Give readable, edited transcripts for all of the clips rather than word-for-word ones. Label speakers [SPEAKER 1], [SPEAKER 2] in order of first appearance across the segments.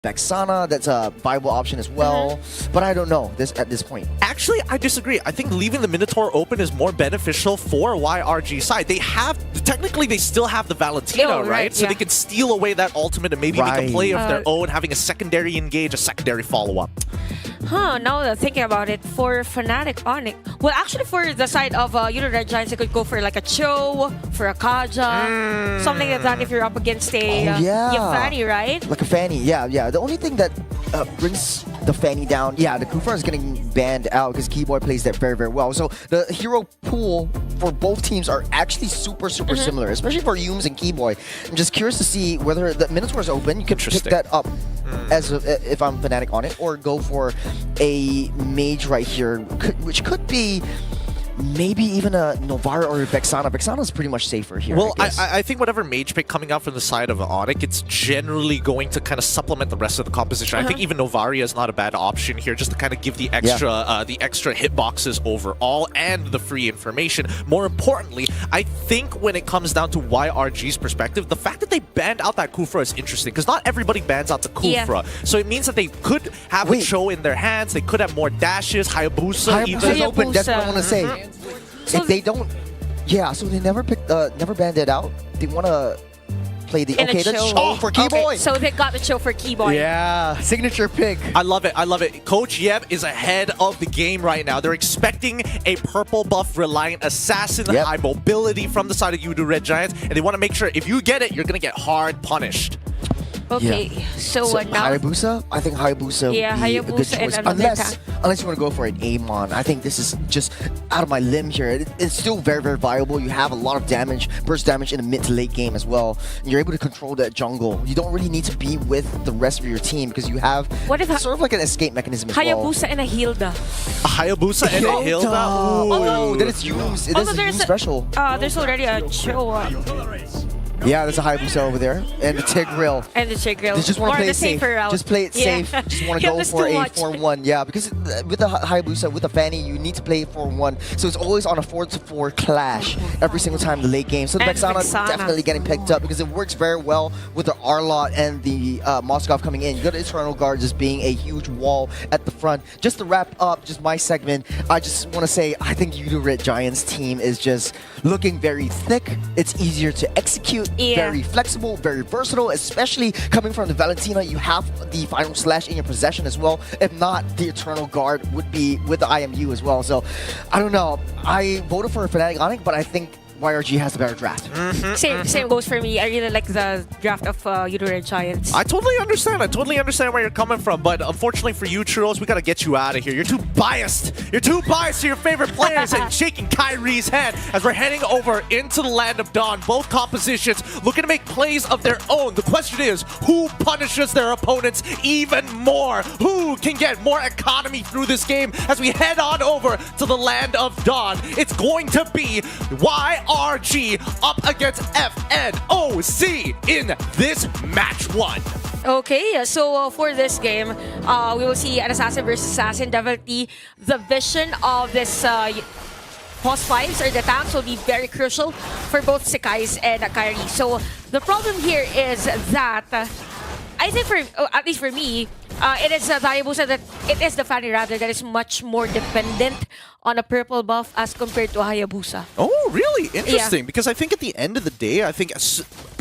[SPEAKER 1] Vexana, that's a viable option as well. But I don't know at this point.
[SPEAKER 2] Actually, I disagree. I think leaving the Minotaur open is more beneficial for YRG side. They have, technically, they still have the Valentina, right? So they can steal away that ultimate and maybe make a play of their own, having a secondary engage, a secondary follow-up.
[SPEAKER 3] Now that thinking about it, for Fnatic ONIC, well, actually for the side of Red Giants, they could go for like a Cho, for a Kaja, something like that if you're up against a Fanny, right?
[SPEAKER 1] Like a Fanny, yeah. The only thing that brings the Fanny down, the Kufa is getting banned out because Kiboy plays that very, very well. So the hero pool for both teams are actually super similar, especially for Yums and Kiboy. I'm just curious to see whether the Minotaur is open. You can pick that up as if I'm Fnatic ONIC, or go for a mage right here, which could be maybe even a Novara or a Vexana. Vexana is pretty much safer here.
[SPEAKER 2] Well, I think whatever mage pick coming out from the side of ONIC, it's generally going to kind of supplement the rest of the composition. I think even Novaria is not a bad option here, just to kind of give the extra hitboxes overall and the free information. More importantly, I think when it comes down to YRG's perspective, the fact that they banned out that Kufra is interesting, because not everybody bans out the Kufra. So it means that they could have a Cho in their hands, they could have more dashes, Hayabusa even.
[SPEAKER 1] Open, that's what I want to say. If they don't, so they never banned it out. They want to play the the Cho for Kiboy.
[SPEAKER 3] Okay, so they got the Cho for Kiboy.
[SPEAKER 1] Yeah, signature pick.
[SPEAKER 2] I love it. I love it. Coach Yeb is ahead of the game right now. They're expecting a purple buff reliant assassin, high mobility from the side of Red Giants, and they want to make sure if you get it, you're gonna get hard punished.
[SPEAKER 3] Okay, so now
[SPEAKER 1] Hayabusa? I think Hayabusa would be a good choice. Unless you want to go for an Amon. I think this is just out of my limb here. It's still very, very viable. You have a lot of damage, burst damage in the mid to late game as well. You're able to control that jungle. You don't really need to be with the rest of your team because you have sort of like an escape mechanism as well.
[SPEAKER 3] Hayabusa and a Hilda.
[SPEAKER 2] A Hayabusa and a Hilda?
[SPEAKER 1] Oh, that is Yums. It is a Yums special.
[SPEAKER 3] There's already a Cho.
[SPEAKER 1] Yeah, there's a Hayabusa over there. And the Tigreal. They just want to play it safe. Just play it safe. Just want to go for a 4-1. Yeah, because with the Hayabusa, with the Fanny, you need to play 4-1. So it's always on a 4-4 clash every single time in the late game. So the Vexana definitely getting picked up because it works very well with the Arlot and the Moskov coming in. You got the Eternal Guard just being a huge wall at the front. Just to wrap up just my segment, I just want to say I think Red Giants team is just looking very thick. It's easier to execute. Very flexible, very versatile, especially coming from the Valentina. You have the Final Slash in your possession as well. If not, the Eternal Guard would be with the IMU as well. So, I don't know. I voted for Fnatic ONIC, but I think YRG has the better draft.
[SPEAKER 3] Same goes for me. I really like the draft of Red Giants.
[SPEAKER 2] I totally understand. I totally understand where you're coming from. But unfortunately for you, Churros, we got to get you out of here. You're too biased. You're too biased to your favorite players and shaking Kairi's head as we're heading over into the Land of Dawn. Both compositions looking to make plays of their own. The question is, who punishes their opponents even more? Who can get more economy through this game as we head on over to the Land of Dawn? It's going to be YRG up against FNOC in this match 1.
[SPEAKER 3] Okay, so for this game, we will see an assassin versus assassin. Definitely the vision of this boss fights or the tanks will be very crucial for both Sekais and Kairi. So the problem here is that I think at least for me, it is Hayabusa that it is the Fanny rather that is much more dependent on a purple buff as compared to Hayabusa.
[SPEAKER 2] Oh, really? Interesting. Because I think at the end of the day, I think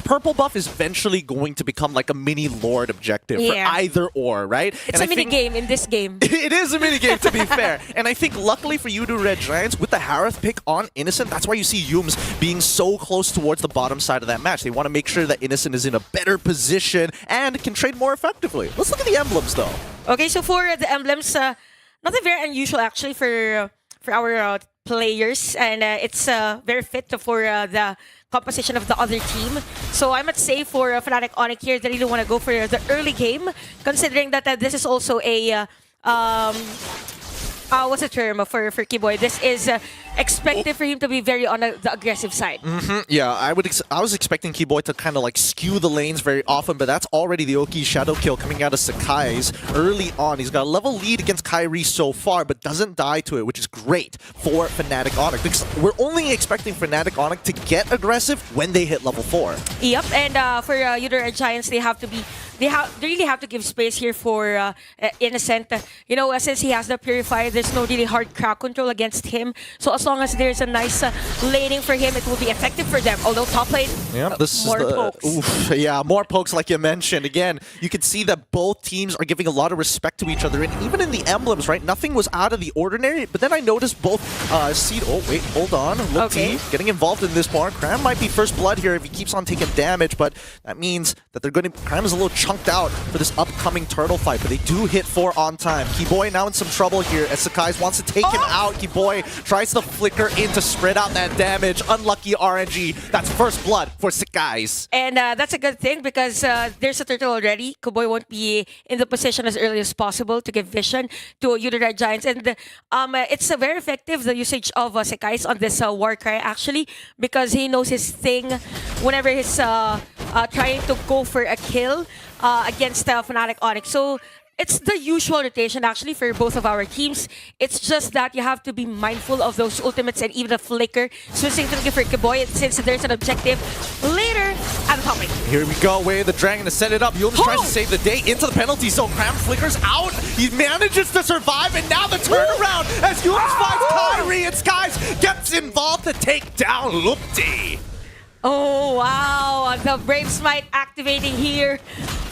[SPEAKER 2] purple buff is eventually going to become like a mini Lord objective for either or, right?
[SPEAKER 3] It's a mini game in this game.
[SPEAKER 2] It is a mini game, to be fair. And I think luckily for you, Red Giants, with the Harith pick on Innocent, that's why you see Yums being so close towards the bottom side of that match. They want to make sure that Innocent is in a better position and can trade more effectively. Let's look at the emblems, though.
[SPEAKER 3] Okay, so for the emblems, nothing very unusual actually for our players, and it's very fit for the composition of the other team. So I must say for Fnatic ONIC here, they really want to go for the early game, considering that this is also a what's the term for Kiboy? This is expected for him to be very on the aggressive side.
[SPEAKER 2] Yeah, I was expecting Kiboy to kind of like skew the lanes very often, but that's already the Oki shadow kill coming out of Sekai's early on. He's got a level lead against Kairi so far, but but doesn't die to it, which is great for Fnatic ONIC. Because we're only expecting Fnatic ONIC to get aggressive when they hit level 4.
[SPEAKER 3] Yep, and for Uter Giants, they really have to give space here for Innocent. You know, since he has the Purifier, there's no really hard crowd control against him. So as long as there's a nice laning for him, it will be effective for them. Although top lane, more pokes.
[SPEAKER 2] Oof, yeah, more pokes like you mentioned. Again, you can see that both teams are giving a lot of respect to each other. And even in the emblems, right, nothing was out of the ordinary. But then I noticed both Seed... Oh, wait, hold on. Look, T getting involved in this more. Cram might be first blood here if he keeps on taking damage. But that means that they're going to... Cram is a little chunked out for this upcoming turtle fight. But they do hit 4 on time. Kiboy now in some trouble here as Sakai's wants to take him out. Kiboy tries to flicker in to spread out that damage. Unlucky RNG. That's first blood for Sakai's.
[SPEAKER 3] And that's a good thing because there's a turtle already. Kiboy won't be in the position as early as possible to give vision to Uter Giants. And it's very effective, the usage of Sakai's on this Warcry actually, because he knows his thing whenever he's trying to go for a kill against Fnatic ONIC. So it's the usual rotation actually for both of our teams. It's just that you have to be mindful of those ultimates and even the flicker. Specifically for Kiboy, since there's an objective later at the top lane.
[SPEAKER 2] Here we go, way the dragon to set it up. Yums tries to save the day into the penalty zone. Cram flickers out. He manages to survive, and now the turnaround as Yums finds Kairi and Skies gets involved to take down Lupti.
[SPEAKER 3] Oh wow, the Brave Smite activating here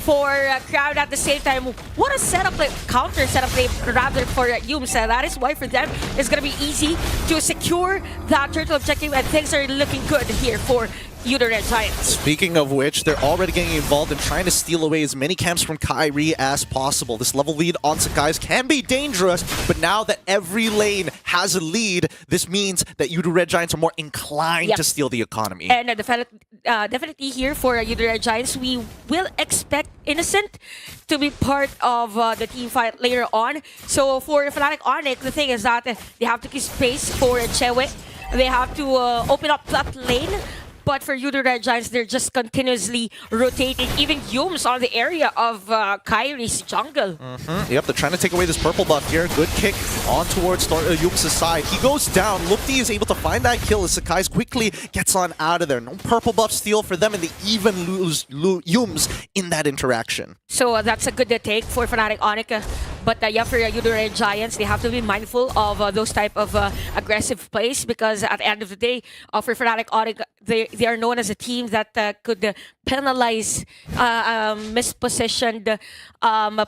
[SPEAKER 3] for crowd at the same time. What a setup, like counter setup they rather for Yums. That is why for them it's gonna be easy to secure that turtle objective, and things are looking good here for Uter Giants.
[SPEAKER 2] Speaking of which, they're already getting involved in trying to steal away as many camps from Kairi as possible. This level lead on Sakai's can be dangerous, but now that every lane has a lead, this means that Uter Giants are more inclined to steal the economy.
[SPEAKER 3] And definitely here for Uter Giants, we will expect Innocent to be part of the team fight later on. So for Fnatic ONIC, the thing is that they have to keep space for Chewe. They have to open up that lane. But for Uter Giants, they're just continuously rotating. Even Yums on the area of Kairi's jungle.
[SPEAKER 2] Yep, they're trying to take away this purple buff here. Good kick on towards Yums' side. He goes down. Lupti is able to find that kill as Sakai's quickly gets on out of there. No purple buff steal for them, and they even lose Yums in that interaction.
[SPEAKER 3] So that's a good take for Fnatic ONIC. But yeah, for Uter Giants, they have to be mindful of those type of aggressive plays, because at the end of the day, for Fnatic ONIC, they are known as a team that could penalize mispositioned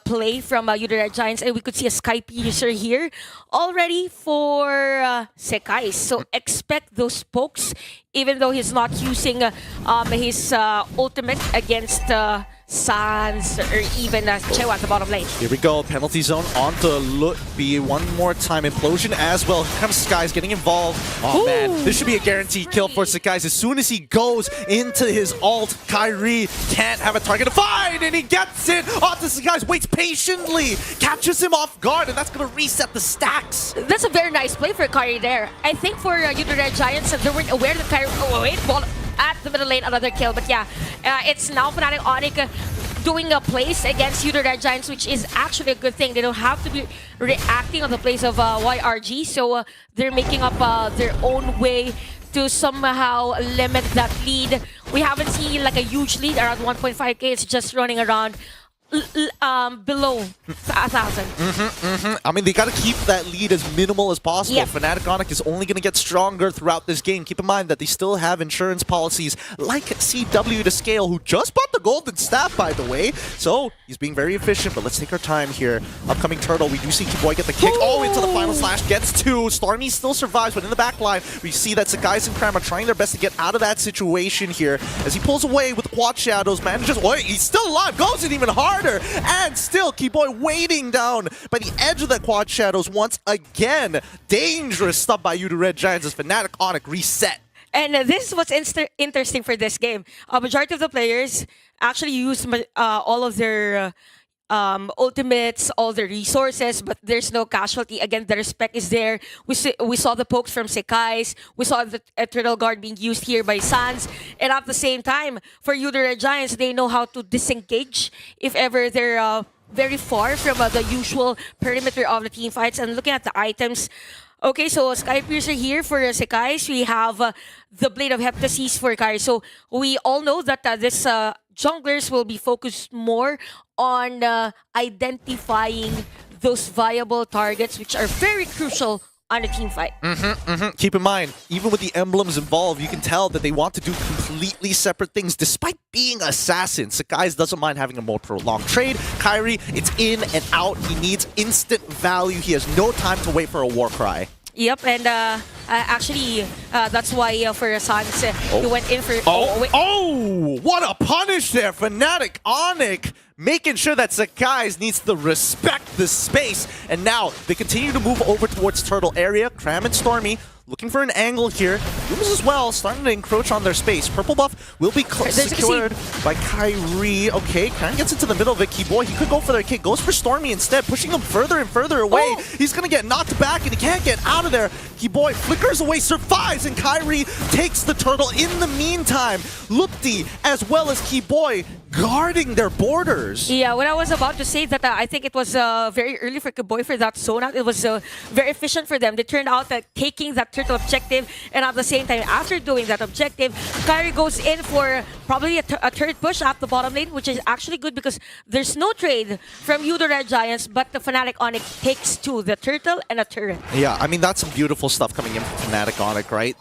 [SPEAKER 3] play from Uter Giants. And we could see a Skype user here already for Sekai. So expect those pokes, even though he's not using his ultimate against SanZ or even Chewa at the bottom lane.
[SPEAKER 2] Here we go, penalty zone onto Lutby one more time. Implosion as well. Here comes Skies getting involved. Oh man, this should be a guaranteed kill for Skies. As soon as he goes into his ult, Kairi can't have a target to find, and he gets it onto Skies, waits patiently, catches him off guard, and that's going to reset the stacks.
[SPEAKER 3] That's a very nice play for Kairi there. I think for Uter Giants, they weren't aware that Kairi... Oh wait, ball at the middle lane, another kill. But yeah, it's now Fnatic ONIC doing a place against Uter Giants, which is actually a good thing. They don't have to be reacting on the plays of YRG, so they're making up their own way to somehow limit that lead. We haven't seen like a huge lead around 1.5k. It's just running around below 1,000.
[SPEAKER 2] I mean, they got to keep that lead as minimal as possible.
[SPEAKER 3] Yep.
[SPEAKER 2] Fnatic ONIC is only going to get stronger throughout this game. Keep in mind that they still have insurance policies like CW to scale, who just bought the golden staff, by the way. So he's being very efficient, but let's take our time here. Upcoming turtle, we do see Kiboy get the kick. Oh, into the final slash, gets 2. Stormy still survives, but in the back line, we see that Sakai's and Cram are trying their best to get out of that situation here. As he pulls away with the quad shadows, manages, wait, he's still alive, goes in even harder. And still, Kiboy waiting down by the edge of the quad shadows once again. Dangerous stuff by Uter Giants as Fnatic ONIC reset.
[SPEAKER 3] And this is what's interesting for this game. A majority of the players actually use all of their ultimates, all the resources, but there's no casualty. Again, the respect is there. We saw the pokes from Sekai's. We saw the Eternal Guard being used here by SanZ. And at the same time, for Uter Giants, they know how to disengage if ever they're very far from the usual perimeter of the team fights. And looking at the items, okay, so Sky Piercer here for Sekais. We have the Blade of Heptasis for Kairi. So we all know that this junglers will be focused more on identifying those viable targets, which are very crucial on a team fight.
[SPEAKER 2] Keep in mind, even with the emblems involved, you can tell that they want to do completely separate things. Despite being assassins, Sekais doesn't mind having a more prolonged trade. Kairi, it's in and out. He needs instant value. He has no time to wait for a war cry.
[SPEAKER 3] Yep, and actually, that's why for SanZ, he went in for...
[SPEAKER 2] What a punish there! Fnatic ONIC making sure that Sekais needs to respect the space. And now they continue to move over towards Turtle area. Cram and Stormy looking for an angle here. Looms as well, starting to encroach on their space. Purple buff will be secured by Kairi. Okay, Cram gets into the middle of it. Kiboy, he could go for their kick. Goes for Stormy instead, pushing them further and further away. He's going to get knocked back and he can't get out of there. Kiboy flickers away, survives, and Kairi takes the turtle in the meantime. Lupti as well as Kiboy guarding their borders.
[SPEAKER 3] Yeah, when I was about to say that I think it was very early for Kiboy for that zone out. It was very efficient for them. They turned out taking that turtle objective, and at the same time, after doing that objective, Kairi goes in for probably a third push at the bottom lane, which is actually good because there's no trade from you, the Red Giants, but the Fnatic ONIC takes two, the turtle and a turret.
[SPEAKER 2] Yeah, I mean, that's some beautiful stuff coming in from Fnatic ONIC, right?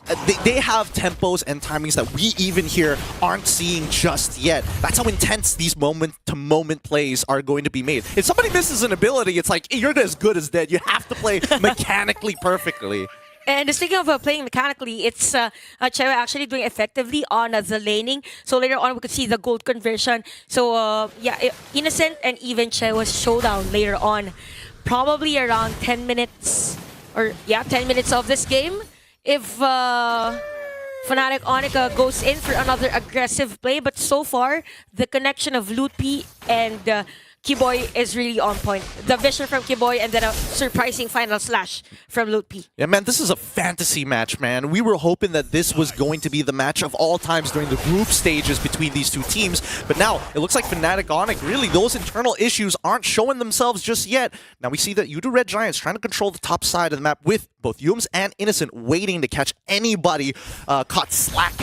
[SPEAKER 2] They have tempos and timings that we even here aren't seeing just yet. That's how intense these moment-to-moment plays are going to be made. If somebody misses an ability, it's like, you're as good as dead. You have to play mechanically perfectly.
[SPEAKER 3] And speaking of playing mechanically, it's Chewa actually doing effectively on the laning. So later on, we could see the gold conversion. So yeah, Innocent and even Chewa's showdown later on. Probably around 10 minutes, or yeah, 10 minutes of this game. If Fnatic ONIC goes in for another aggressive play, but so far, the connection of Lutpi and Kiboy is really on point. The vision from Kiboy and then a surprising final slash from Lutpi.
[SPEAKER 2] Yeah, man, this is a fantasy match, man. We were hoping that this was going to be the match of all times during the group stages between these two teams. But now, it looks like Fnatic ONIC, really, those internal issues aren't showing themselves just yet. Now we see that you, the Red Giants, trying to control the top side of the map with both Yums and Innocent waiting to catch anybody caught slack.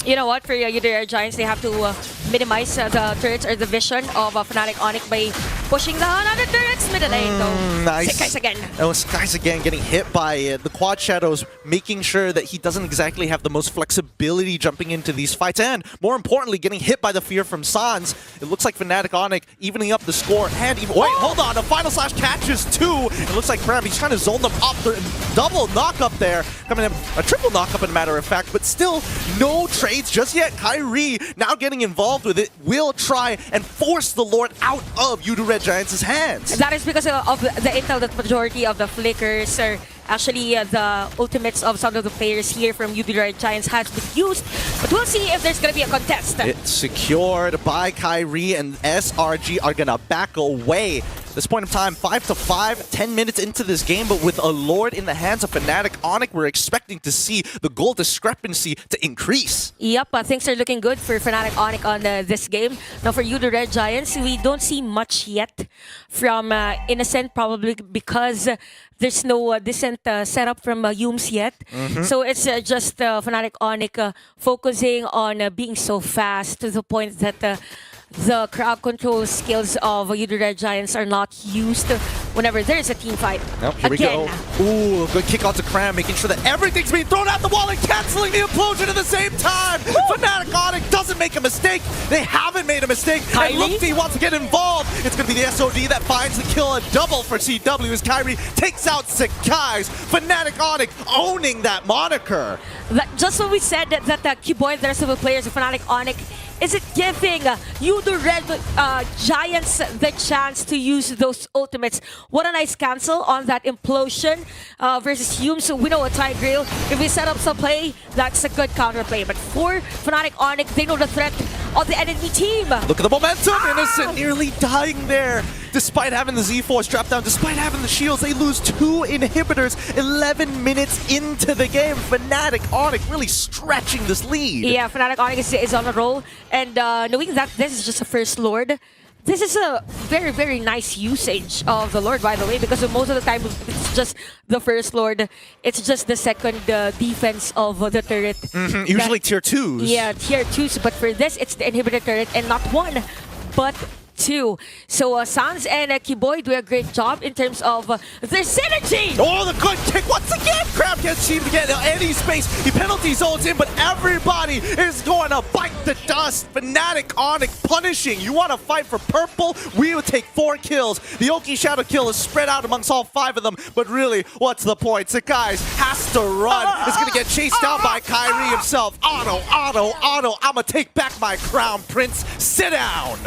[SPEAKER 3] You know what, for you, the Red Giants, they have to minimize the turrets or the vision of Fnatic ONIC by pushing the another turrets middle lane.
[SPEAKER 2] Nice.
[SPEAKER 3] Sekais again.
[SPEAKER 2] Oh, Sekais again getting hit by the quad shadows, making sure that he doesn't exactly have the most flexibility jumping into these fights. And more importantly, getting hit by the fear from SanZ. It looks like Fnatic ONIC evening up the score. And even, wait, hold on. A final slash catches two. It looks like Cram, he's trying to zone them up. Double knock up there. Coming in, a triple knock up, in a matter of fact. But still, no trades just yet. Kairi, now getting involved with it, will try and force the Lord out of Yudu Red Giants' hands.
[SPEAKER 3] That is because of the intel that majority of the flickers are actually the ultimates of some of the players here from Yudu Red Giants has been used. But we'll see if there's going to be a contest.
[SPEAKER 2] It's secured by Kairi, and SRG are going to back away. This point of time, 5-5, 10 minutes into this game, but with a Lord in the hands of Fnatic ONIC, we're expecting to see the goal discrepancy to increase.
[SPEAKER 3] Yep, things are looking good for Fnatic ONIC on this game. Now for you, the Red Giants, we don't see much yet from Innocent, probably because there's no decent setup from Yums yet. So it's just Fnatic ONIC focusing on being so fast to the point that the crowd control skills of the Red Giants are not used whenever there's a team fight.
[SPEAKER 2] Here we go. Ooh, good kick out to Cram, making sure that everything's being thrown out the wall and canceling the implosion at the same time. Fnatic ONIC doesn't make a mistake. They haven't made a mistake.
[SPEAKER 3] Kairi?
[SPEAKER 2] And Lupti wants to get involved. It's going to be the SOD that finds the kill. A double for CW as Kairi takes out Sekais. Fnatic ONIC owning that moniker.
[SPEAKER 3] Just what we said that Kiboy and the rest of the players of Fnatic ONIC, is it giving you, the Red Giants, the chance to use those ultimates? What a nice cancel on that implosion versus Hume. So we know a tie grail. If we set up some play, that's a good counterplay. But for Fnatic ONIC, they know the threat of the enemy team.
[SPEAKER 2] Look at the momentum. Innocent nearly dying there. Despite having the Z-Force strapped down, despite having the shields, they lose 2 inhibitors 11 minutes into the game. Fnatic ONIC really stretching this lead.
[SPEAKER 3] Yeah, Fnatic ONIC is on a roll. And knowing that this is just a first Lord, This is a very, very nice usage of the Lord, by the way, because most of the time it's just the first Lord. It's just the second defense of the turret.
[SPEAKER 2] Usually tier 2s.
[SPEAKER 3] Yeah, tier 2s. But for this, it's the inhibitor turret, and not one, but two. So SanZ and Kiboy do a great job in terms of their synergy.
[SPEAKER 2] Oh, the good kick once again. Crab can't seem to get any space. He penalty zones in, but everybody is going to bite the dust. Fnatic ONIC punishing. You want to fight for purple? We will take 4 kills. The Oki Shadow kill is spread out amongst all 5 of them, but really, what's the point? The guys has to run. It's going to get chased down by Kairi himself. Auto. I'm going to take back my crown, Prince. Sit down.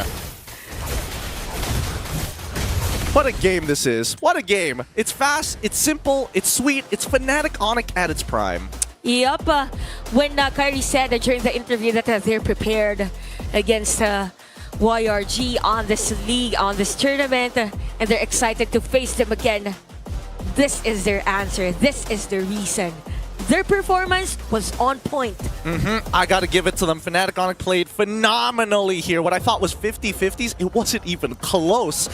[SPEAKER 2] What a game this is. What a game. It's fast, it's simple, it's sweet, it's Fnatic ONIC at its prime.
[SPEAKER 3] Yep. When Kairi said during the interview that they're prepared against YRG on this league, on this tournament, and they're excited to face them again, this is their answer. This is the reason. Their performance was on point.
[SPEAKER 2] I got to give it to them. Fnatic ONIC played phenomenally here. What I thought was 50-50s, it wasn't even close.